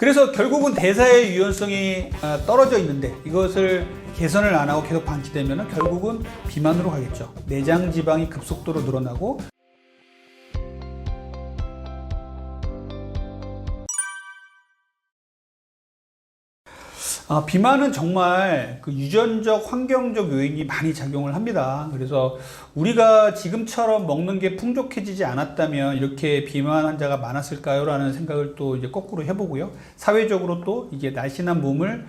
그래서 결국은 대사의 유연성이 떨어져 있는데 이것을 개선을 안 하고 계속 방치되면 결국은 비만으로 가겠죠. 내장 지방이 급속도로 늘어나고 비만은 정말 그 유전적, 환경적 요인이 많이 작용을 합니다. 그래서 우리가 지금처럼 먹는 게 풍족해지지 않았다면 이렇게 비만 환자가 많았을까요? 라는 생각을 또 이제 거꾸로 해보고요. 사회적으로 또 이게 날씬한 몸을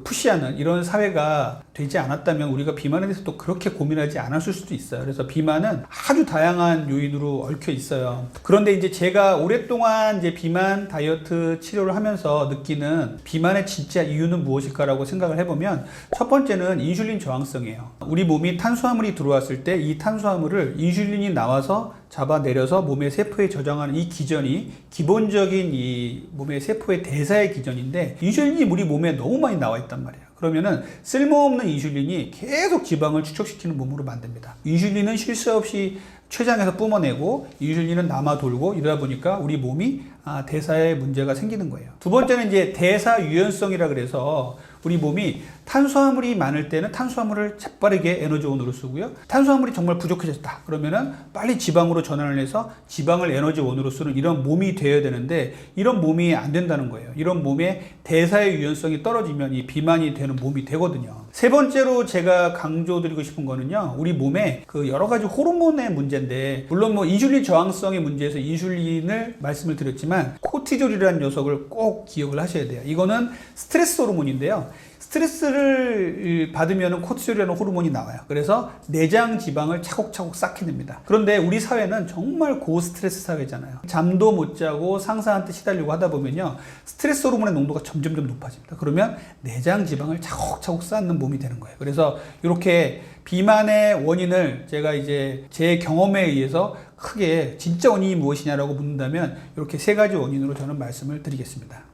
푸시하는 이런 사회가 되지 않았다면 우리가 비만에 대해서 또 그렇게 고민하지 않았을 수도 있어요. 그래서 비만은 아주 다양한 요인으로 얽혀 있어요. 그런데 이제 제가 오랫동안 이제 비만 다이어트 치료를 하면서 느끼는 비만의 진짜 이유는 무엇일까라고 생각을 해보면 첫 번째는 인슐린 저항성이에요. 우리 몸이 탄수화물이 들어왔을 때 이 탄수화물을 인슐린이 나와서 잡아내려서 몸의 세포에 저장하는 이 기전이 기본적인 이 몸의 세포의 대사의 기전인데 인슐린이 우리 몸에 너무 많이 나와 있단 말이에요. 그러면은 쓸모없는 인슐린이 계속 지방을 축적시키는 몸으로 만듭니다. 인슐린은 쉴 새 없이 췌장에서 뿜어내고 인슐린은 남아 돌고 이러다 보니까 우리 몸이 대사에 문제가 생기는 거예요. 두 번째는 이제 대사 유연성이라 그래서 우리 몸이 탄수화물이 많을 때는 탄수화물을 재빠르게 에너지원으로 쓰고요. 탄수화물이 정말 부족해졌다. 그러면은 빨리 지방으로 전환을 해서 지방을 에너지원으로 쓰는 이런 몸이 되어야 되는데 이런 몸이 안 된다는 거예요. 이런 몸의 대사의 유연성이 떨어지면 이 비만이 되는 몸이 되거든요. 세 번째로 제가 강조드리고 싶은 거는요. 우리 몸에 그 여러 가지 호르몬의 문제인데 물론 뭐 인슐린 저항성의 문제에서 인슐린을 말씀을 드렸지만 코티졸이라는 녀석을 꼭 기억을 하셔야 돼요. 이거는 스트레스 호르몬인데요. 스트레스를 받으면 코티졸이라는 호르몬이 나와요. 그래서 내장 지방을 차곡차곡 쌓게 됩니다. 그런데 우리 사회는 정말 고스트레스 사회잖아요. 잠도 못 자고 상사한테 시달리고 하다 보면요. 스트레스 호르몬의 농도가 점점 높아집니다. 그러면 내장 지방을 차곡차곡 쌓는 몸이 되는 거예요. 그래서 이렇게 비만의 원인을 제가 이제 제 경험에 의해서 크게 진짜 원인이 무엇이냐라고 묻는다면 이렇게 세 가지 원인으로 저는 말씀을 드리겠습니다.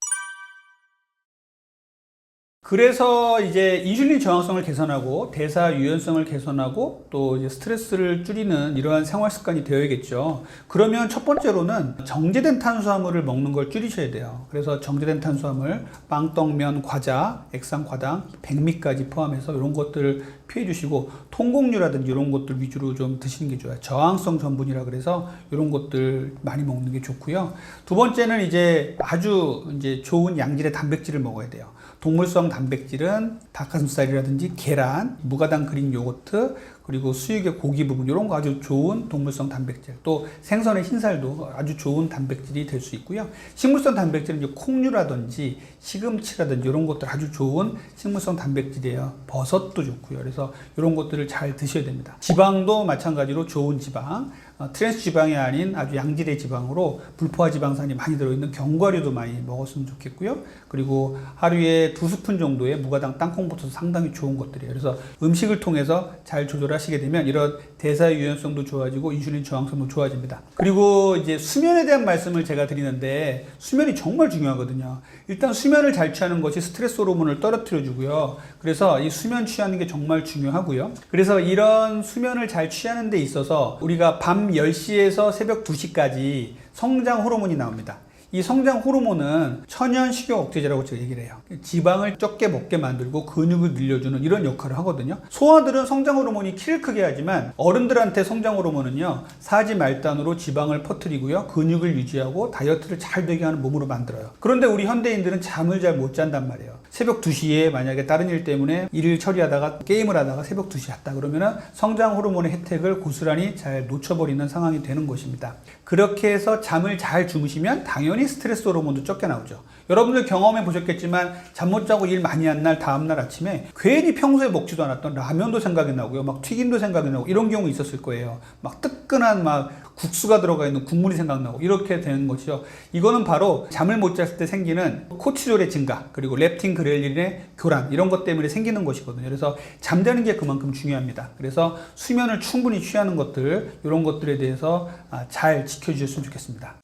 그래서 이제 인슐린 저항성을 개선하고 대사 유연성을 개선하고 또 이제 스트레스를 줄이는 이러한 생활 습관이 되어야겠죠. 그러면 첫 번째로는 정제된 탄수화물을 먹는 걸 줄이셔야 돼요. 그래서 정제된 탄수화물, 빵, 떡, 면, 과자, 액상, 과당, 백미까지 포함해서 이런 것들을 피해 주시고 통곡류라든지 이런 것들 위주로 좀 드시는 게 좋아요. 저항성 전분이라 그래서 이런 것들 많이 먹는 게 좋고요. 두 번째는 이제 아주 이제 좋은 양질의 단백질을 먹어야 돼요. 동물성 단백질은 닭가슴살이라든지 계란, 무가당 그릭 요거트, 그리고 수육의 고기 부분 이런 거 아주 좋은 동물성 단백질, 또 생선의 흰살도 아주 좋은 단백질이 될 수 있고요. 식물성 단백질은 이제 콩류라든지 시금치라든지 이런 것들 아주 좋은 식물성 단백질이에요. 버섯도 좋고요. 그래서 이런 것들을 잘 드셔야 됩니다. 지방도 마찬가지로 좋은 지방, 트랜스 지방이 아닌 아주 양질의 지방으로 불포화 지방산이 많이 들어있는 견과류도 많이 먹었으면 좋겠고요. 그리고 하루에 2스푼 정도의 무가당 땅콩버섯도 상당히 좋은 것들이에요. 그래서 음식을 통해서 잘 조절하시게 되면 이런 대사 유연성도 좋아지고 인슐린 저항성도 좋아집니다. 그리고 이제 수면에 대한 말씀을 제가 드리는데 수면이 정말 중요하거든요. 일단 수면을 잘 취하는 것이 스트레스 호르몬을 떨어뜨려 주고요. 그래서 이 수면 취하는 게 정말 중요하고요. 그래서 이런 수면을 잘 취하는 데 있어서 우리가 밤 10시에서 새벽 2시까지 성장 호르몬이 나옵니다. 이 성장 호르몬은 천연 식욕 억제제라고 제가 얘기를 해요. 지방을 적게 먹게 만들고 근육을 늘려주는 이런 역할을 하거든요. 소아들은 성장 호르몬이 키를 크게 하지만 어른들한테 성장 호르몬은요, 사지 말단으로 지방을 퍼뜨리고요, 근육을 유지하고 다이어트를 잘 되게 하는 몸으로 만들어요. 그런데 우리 현대인들은 잠을 잘 못 잔단 말이에요. 새벽 2시에 만약에 다른 일 때문에 일을 처리하다가 게임을 하다가 새벽 2시에 왔다 그러면은 성장 호르몬의 혜택을 고스란히 잘 놓쳐버리는 상황이 되는 것입니다. 그렇게 해서 잠을 잘 주무시면 당연히 스트레스 호르몬도 적게 나오죠. 여러분들 경험해 보셨겠지만 잠 못 자고 일 많이 한 날 다음날 아침에 괜히 평소에 먹지도 않았던 라면도 생각이 나고요. 막 튀김도 생각이 나고 이런 경우 있었을 거예요. 막 뜨끈한 막 국수가 들어가 있는 국물이 생각나고 이렇게 되는 것이죠. 이거는 바로 잠을 못 잤을 때 생기는 코티졸의 증가 그리고 렙틴 그렐린의 교란 이런 것 때문에 생기는 것이거든요. 그래서 잠자는 게 그만큼 중요합니다. 그래서 수면을 충분히 취하는 것들 이런 것들에 대해서 잘 지켜주셨으면 좋겠습니다.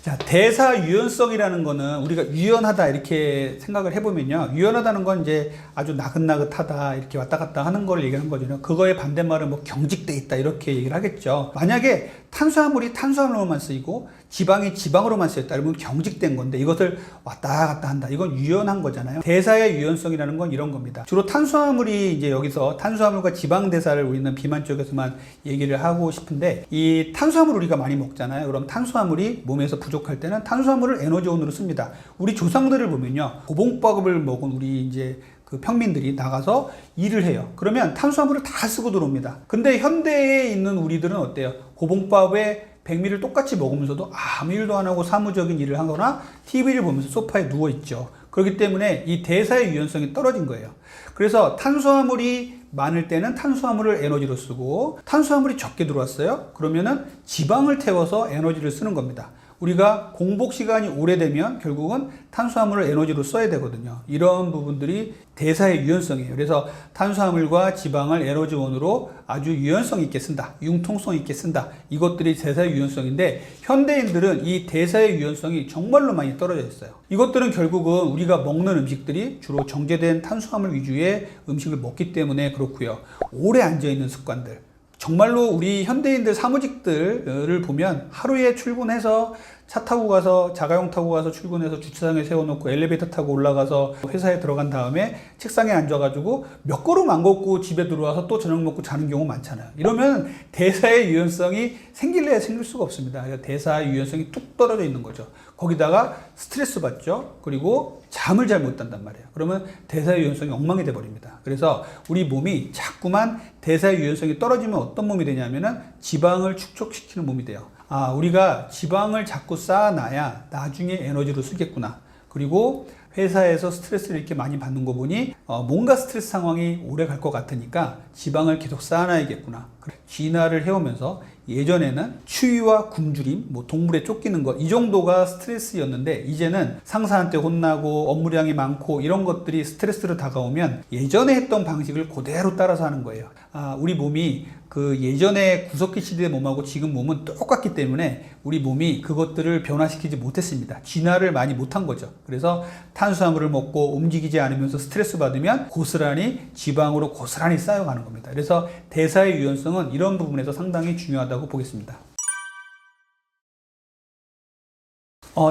자, 대사 유연성이라는 거는 우리가 유연하다 이렇게 생각을 해보면요. 유연하다는 건 이제 아주 나긋나긋하다 이렇게 왔다 갔다 하는 걸 얘기하는 거죠. 그거의 반대말은 뭐 경직돼 있다 이렇게 얘기를 하겠죠. 만약에 탄수화물이 탄수화물로만 쓰이고 지방이 지방으로만 쓰였다. 그러면 경직된 건데 이것을 왔다 갔다 한다. 이건 유연한 거잖아요. 대사의 유연성이라는 건 이런 겁니다. 주로 탄수화물이 이제 여기서 탄수화물과 지방 대사를 우리는 비만 쪽에서만 얘기를 하고 싶은데 이 탄수화물 우리가 많이 먹잖아요. 그럼 탄수화물이 몸에서 부족할 때는 탄수화물을 에너지원으로 씁니다. 우리 조상들을 보면요. 고봉밥을 먹은 우리 이제 그 평민들이 나가서 일을 해요. 그러면 탄수화물을 다 쓰고 들어옵니다. 근데 현대에 있는 우리들은 어때요? 고봉밥에 백미를 똑같이 먹으면서도 아무 일도 안 하고 사무적인 일을 하거나 TV를 보면서 소파에 누워 있죠. 그렇기 때문에 이 대사의 유연성이 떨어진 거예요. 그래서 탄수화물이 많을 때는 탄수화물을 에너지로 쓰고 탄수화물이 적게 들어왔어요. 그러면은 지방을 태워서 에너지를 쓰는 겁니다. 우리가 공복 시간이 오래되면 결국은 탄수화물을 에너지로 써야 되거든요. 이런 부분들이 대사의 유연성이에요. 그래서 탄수화물과 지방을 에너지원으로 아주 유연성 있게 쓴다. 융통성 있게 쓴다. 이것들이 대사의 유연성인데 현대인들은 이 대사의 유연성이 정말로 많이 떨어져 있어요. 이것들은 결국은 우리가 먹는 음식들이 주로 정제된 탄수화물 위주의 음식을 먹기 때문에 그렇고요. 오래 앉아있는 습관들. 정말로 우리 현대인들 사무직들을 보면 하루에 출근해서 차 타고 가서 자가용 타고 가서 출근해서 주차장에 세워놓고 엘리베이터 타고 올라가서 회사에 들어간 다음에 책상에 앉아가지고 몇 걸음 안 걷고 집에 들어와서 또 저녁 먹고 자는 경우 많잖아요. 이러면 대사의 유연성이 생길래야 생길 수가 없습니다. 대사의 유연성이 뚝 떨어져 있는 거죠. 거기다가 스트레스 받죠. 그리고 잠을 잘 못 잔단 말이에요. 그러면 대사의 유연성이 엉망이 돼버립니다. 그래서 우리 몸이 자꾸만 대사의 유연성이 떨어지면 어떤 몸이 되냐면은 지방을 축적시키는 몸이 돼요. 아, 우리가 지방을 자꾸 쌓아놔야 나중에 에너지로 쓰겠구나. 그리고 회사에서 스트레스를 이렇게 많이 받는 거 보니 뭔가 스트레스 상황이 오래 갈 것 같으니까 지방을 계속 쌓아놔야겠구나. 진화를 해오면서 예전에는 추위와 굶주림, 뭐 동물에 쫓기는 것, 이 정도가 스트레스였는데 이제는 상사한테 혼나고 업무량이 많고 이런 것들이 스트레스로 다가오면 예전에 했던 방식을 그대로 따라서 하는 거예요. 아, 우리 몸이 그 예전에 구석기 시대의 몸하고 지금 몸은 똑같기 때문에 우리 몸이 그것들을 변화시키지 못했습니다. 진화를 많이 못한 거죠. 그래서 탄수화물을 먹고 움직이지 않으면서 스트레스 받으면 고스란히 지방으로 고스란히 쌓여가는 겁니다. 그래서 대사의 유연성은 이런 부분에서 상당히 중요하다고 보겠습니다.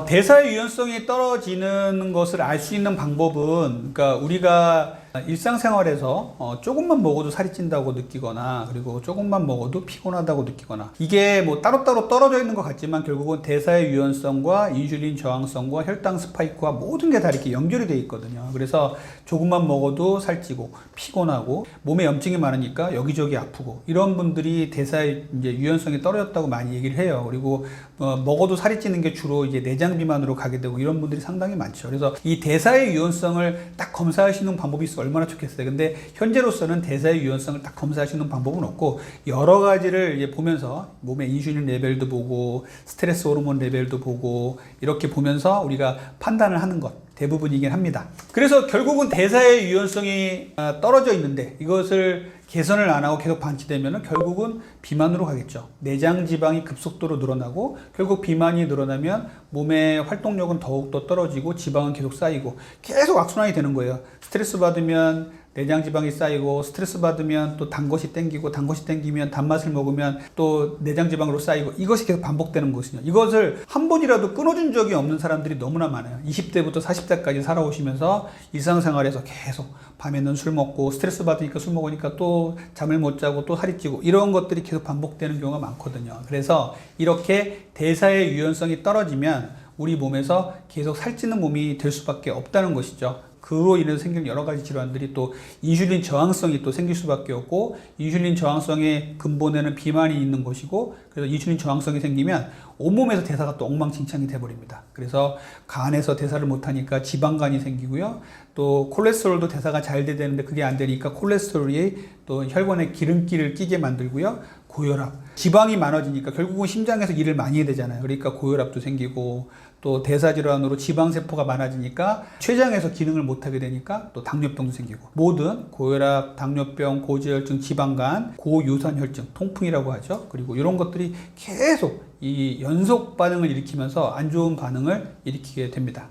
대사의 유연성이 떨어지는 것을 알 수 있는 방법은, 그러니까 우리가 일상생활에서 조금만 먹어도 살이 찐다고 느끼거나, 그리고 조금만 먹어도 피곤하다고 느끼거나, 이게 뭐 따로따로 떨어져 있는 것 같지만 결국은 대사의 유연성과 인슐린 저항성과 혈당 스파이크와 모든 게 다 이렇게 연결이 되어 있거든요. 그래서 조금만 먹어도 살찌고 피곤하고 몸에 염증이 많으니까 여기저기 아프고, 이런 분들이 대사의 이제 유연성이 떨어졌다고 많이 얘기를 해요. 그리고 먹어도 살이 찌는 게 주로 이제 내장 비만으로 가게 되고 이런 분들이 상당히 많죠. 그래서 이 대사의 유연성을 딱 검사할 수 있는 방법이 있어요. 얼마나 좋겠어요. 근데 현재로서는 대사의 유연성을 딱 검사할 수 있는 방법은 없고, 여러 가지를 이제 보면서 몸의 인슐린 레벨도 보고 스트레스 호르몬 레벨도 보고 이렇게 보면서 우리가 판단을 하는 것 대부분이긴 합니다. 그래서 결국은 대사의 유연성이 떨어져 있는데 이것을 개선을 안 하고 계속 방치되면 결국은 비만으로 가겠죠. 내장 지방이 급속도로 늘어나고 결국 비만이 늘어나면 몸의 활동력은 더욱더 떨어지고 지방은 계속 쌓이고 계속 악순환이 되는 거예요. 스트레스 받으면 내장 지방이 쌓이고, 스트레스 받으면 또 단 것이 땡기고, 단 것이 땡기면 단맛을 먹으면 또 내장 지방으로 쌓이고, 이것이 계속 반복되는 것이죠. 이것을 한 번이라도 끊어준 적이 없는 사람들이 너무나 많아요. 20대부터 40대까지 살아오시면서 일상생활에서 계속 밤에는 술 먹고, 스트레스 받으니까 술 먹으니까 또 잠을 못 자고 또 살이 찌고, 이런 것들이 계속 반복되는 경우가 많거든요. 그래서 이렇게 대사의 유연성이 떨어지면 우리 몸에서 계속 살찌는 몸이 될 수밖에 없다는 것이죠. 그로 인해서 생기는 여러 가지 질환들이 또 인슐린 저항성이 또 생길 수밖에 없고, 인슐린 저항성의 근본에는 비만이 있는 것이고, 그래서 인슐린 저항성이 생기면 온몸에서 대사가 또 엉망진창이 돼버립니다. 그래서 간에서 대사를 못하니까 지방간이 생기고요. 또 콜레스테롤도 대사가 잘 돼야 되는데 그게 안 되니까 콜레스테롤이 또 혈관에 기름기를 끼게 만들고요. 고혈압, 지방이 많아지니까 결국은 심장에서 일을 많이 해야 되잖아요. 그러니까 고혈압도 생기고, 또 대사질환으로 지방세포가 많아지니까 췌장에서 기능을 못하게 되니까 또 당뇨병도 생기고, 모든 고혈압, 당뇨병, 고지혈증, 지방간, 고유산혈증, 통풍이라고 하죠. 그리고 이런 것들이 계속 이 연속 반응을 일으키면서 안 좋은 반응을 일으키게 됩니다.